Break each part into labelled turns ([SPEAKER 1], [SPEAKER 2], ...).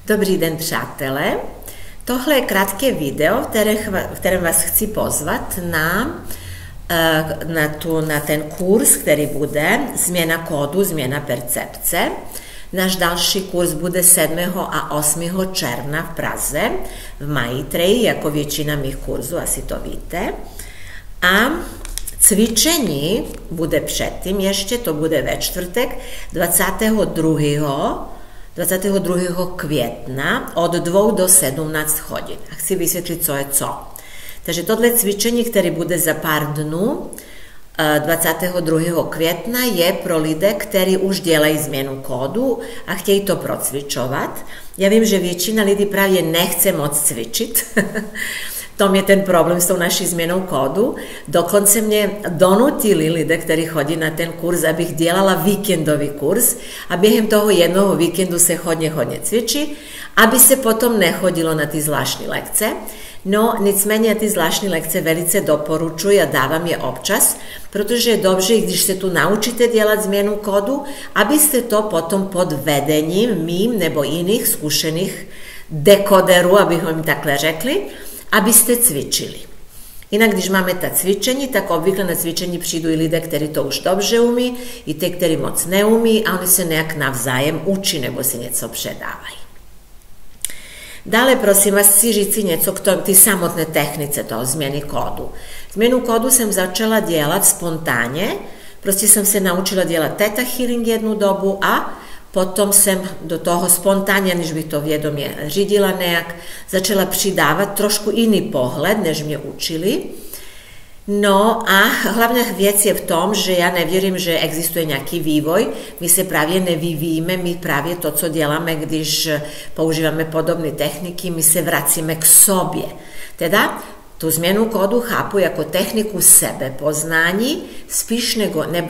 [SPEAKER 1] Dobrý den, přátelé. Tohle je krátké video, v kterém vás chci pozvat na ten kurz, který bude Změna kódu, změna percepce. Náš další kurz bude 7. a 8. června v Praze, v Maitreji, jako většina mých kurzů, asi to víte. A cvičení bude předtím ještě, to bude ve čtvrtek 22. května od 2 do 17 hodin. A chci vysvětlit, co je co. Takže tohle cvičení, které bude za pár dnů, 22. května, je pro lidi, kteří už dělají změnu kódu a chtějí to procvičovat. Já vím, že většina lidí právě nechce moc cvičit. To je ten problém s tou naší změnou kódu. Dokonce mě donutili lidé, kteří chodí na ten kurz, abych dělala víkendový kurz a během toho jednoho víkendu se hodně cvičí, aby se potom nechodilo na ty zvláštní lekce. No, nicméně ty zvláštní lekce velice doporučuji a dávám je občas, protože je dobře, když se tu naučíte dělat změnu kódu, abyste to potom pod vedením mým nebo jiných zkušených dekoderů, abychom jim takhle řekli, abyste cvičili. Jinak, když máme ta cvičení, tak obvykle na cvičení přijdou i lidé, kteří to už dobře umí, i ty, kteří moc neumí, a oni se nějak navzájem učí nebo si něco předávají. Dále, prosím vás, chci říci něco k té samotné technice toho změny kódu. Změnu kódu jsem začala dělat spontánně, prostě jsem se naučila dělat theta healing jednu dobu a potom jsem do toho spontánně, než bych to vědomě řídila nějak, začala přidávat trošku jiný pohled, než mě učili. No a hlavná věc je v tom, že já nevěřím, že existuje nějaký vývoj. My se právě nevyvíjíme, my právě to, co děláme, když používáme podobné techniky, my se vracíme k sobě. Teda tu změnu kódu chápu jako techniku sebepoznání, spíš než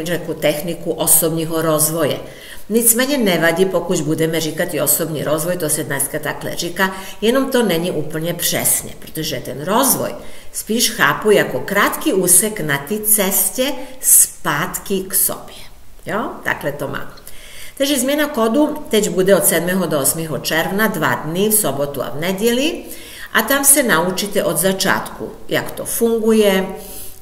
[SPEAKER 1] jako techniku osobního rozvoje. Nicméně nevadí, pokud budeme říkat i osobní rozvoj, to se dneska takhle říká, jenom to není úplně přesně, protože ten rozvoj spíš chápu jako krátký úsek na té cestě zpátky k sobě. Jo, takhle to mám. Takže změna kódu teď bude od 7. do 8. června, 2 dny, v sobotu a v neděli, a tam se naučíte od začátku, jak to funguje,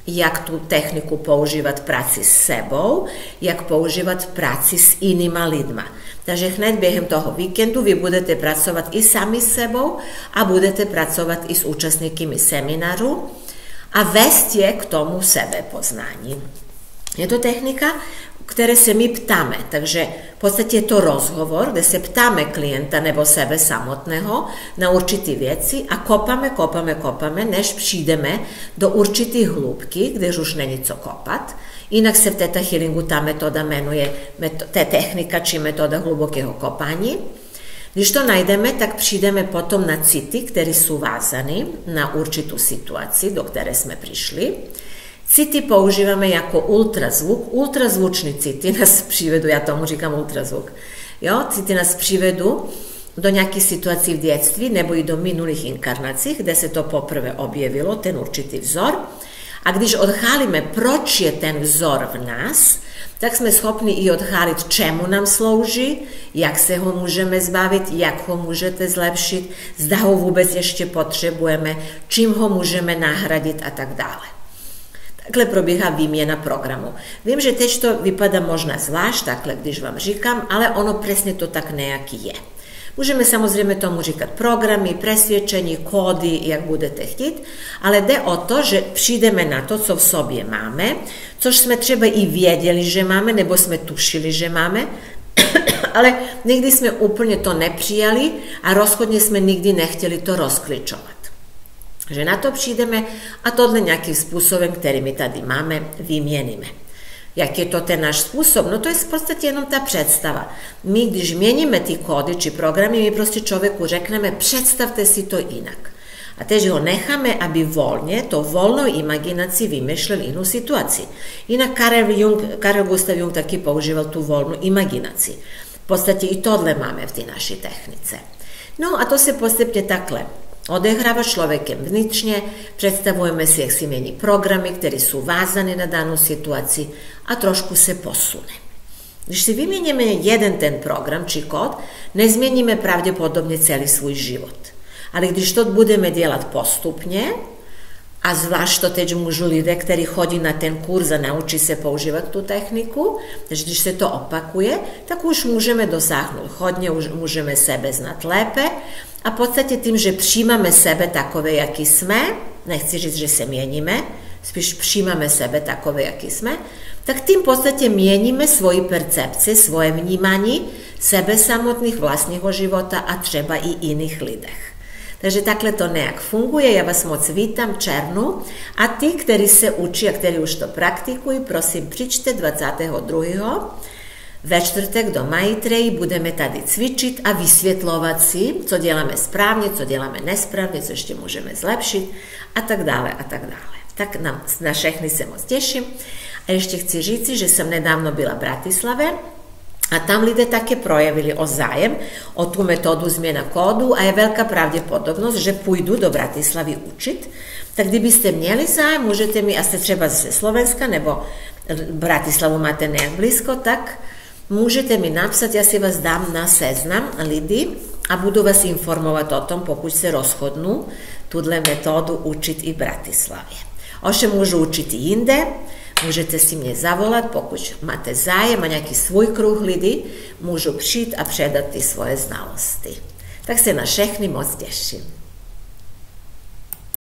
[SPEAKER 1] jak tu techniku používat v práci s sebou, jak používat v práci s jinýma lidma. Takže hned během toho víkendu vy budete pracovat i sami s sebou a budete pracovat i s účastníky seminářů a vést je k tomu sebepoznání. Je to technika, které se my ptáme, takže v podstatě je to rozhovor, kde se ptáme klienta nebo sebe samotného na určité věci a kopáme, než přijdeme do určité hloubky, kde už není co kopat. Jinak se v Theta Healingu ta metoda jmenuje technika či metoda hlubokého kopání. Když to najdeme, tak přijdeme potom na city, které jsou vázané na určitou situaci, do které jsme přišli. City používáme jako ultrazvuk. Ultrazvuční city nás přivedou, já tomu říkám ultrazvuk. Jo, city nás přivedou do nějaké situací v dětství nebo i do minulých inkarnací, kde se to poprvé objevilo, ten určitý vzor. A když odhalíme, proč je ten vzor v nás, tak jsme schopni i odhalit, čemu nám slouží, jak se ho můžeme zbavit, jak ho můžete zlepšit, zda ho vůbec ještě potřebujeme, čím ho můžeme nahradit a tak dále. Takhle probíhá výměna programu. Vím, že teď to vypadá možná zvlášť, takhle, když vám říkám, ale ono přesně to tak nějaký je. Můžeme samozřejmě tomu říkat programy, presvědčení, kódy, jak budete chtít, ale jde o to, že přijdeme na to, co v sobě máme, což jsme třeba i věděli, že máme, nebo jsme tušili, že máme, ale nikdy jsme úplně to nepřijali a rozhodně jsme nikdy nechtěli to rozklíčovat. Že na to přijdeme a tohle nějakým způsobem, který my tady máme, vyměníme. Jak je to ten náš způsob? No to je v podstatě jenom ta představa. My, když měníme ty kódy či programy, my prostě člověku řekneme, představte si to jinak. A teď ho necháme, aby volně, to volnou imaginací vymýšlel jinou situaci. Jinak Carl Gustav Jung taky používal tu volnou imaginaci. V podstatě i tohle máme v té naší technice. No a to se postupně takhle odehrává člověkem vnitřně, představujeme si, jak si mění programy, které jsou vázané na danou situaci a trošku se posune. Když si vymieníme jeden ten program či kód, nezmieníme pravdepodobne celý svůj život. Ale když to budeme dělat postupně, a zvlášť to teď můžu lidé, kteří chodí na ten kurz a naučí se používat tu techniku, takže když se to opakuje, tak už můžeme dosáhnout hodně, už můžeme sebe znát lépe a v podstatě tím, že přijímáme sebe takové, jaký jsme, nechci říct, že se měníme, spíš přijímáme sebe takové, jaký jsme, tak tím v podstatě měníme svoji percepci, svoje vnímání sebe samotných, vlastního života a třeba i jiných lidech. Takže takhle to nějak funguje, já vás moc vítám v červnu a ty, kteří se učí a kteří už to praktikují, prosím přijďte 22. ve čtvrtek do Maitreji, budeme tady cvičit a vysvětlovat si, co děláme správně, co děláme nesprávně, co ještě můžeme zlepšit a tak dále a tak dále. Tak na všechny se moc těším. A ještě chci říci, že jsem nedávno byla v Bratislave a tam lidé také projevili o zájem o tu metodu změna kódu a je velká pravděpodobnost, že půjdu do Bratislavy učit. Tak kdybyste měli zájem, můžete mi, a jste třeba ze Slovenska nebo Bratislavu máte nějak blízko, tak můžete mi napsat, já si vás dám na seznam lidí a budu vás informovat o tom, pokud se rozhodnu tuto metodu učit i v Bratislavě. Ovšem můžu učit i jinde, můžete si mě zavolat, pokud máte zájem a nějaký svůj kruh lidí, můžu přijít a předat ty svoje znalosti. Tak se na všechny moc těším.